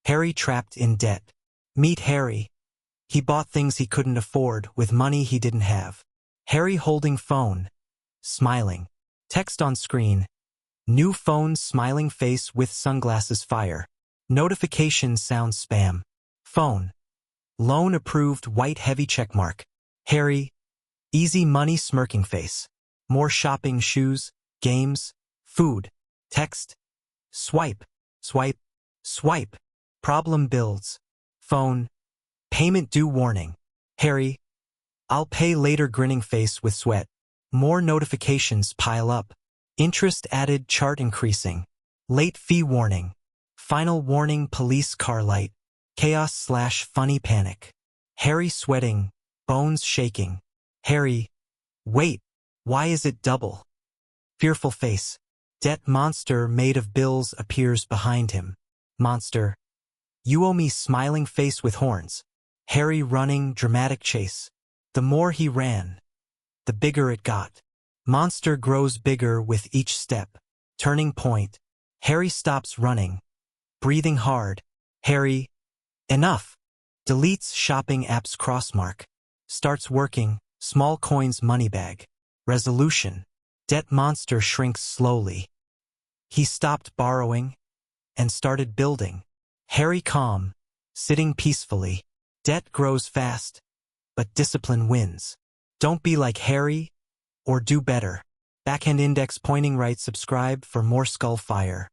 Harry trapped in debt. Meet Harry. He bought things he couldn't afford with money he didn't have. Harry holding phone. Smiling. Text on screen. New phone smiling face with sunglasses fire. Notification sound spam. Phone. Loan approved white heavy checkmark. Harry. Easy money smirking face. More shopping shoes, games, food. Text. Swipe. Swipe. Swipe. Problem builds. Phone. Payment due warning. Harry. I'll pay later grinning face with sweat. More notifications pile up. Interest added chart increasing. Late fee warning. Final warning police car light. Chaos/funny panic. Harry sweating, bones shaking. Harry. Wait, why is it double? Fearful face. Debt monster made of bills appears behind him. Monster. You owe me smiling face with horns. Harry running dramatic chase. The more he ran, the bigger it got. Monster grows bigger with each step. Turning point. Harry stops running. Breathing hard. Harry. Enough. Deletes shopping app's crossmark. Starts working. Small coins money bag. Resolution. Debt monster shrinks slowly. He stopped borrowing and started building. Harry calm. Sitting peacefully. Debt grows fast, but discipline wins. Don't be like Harry, or do better. Backhand index pointing right. Subscribe for more skull fire.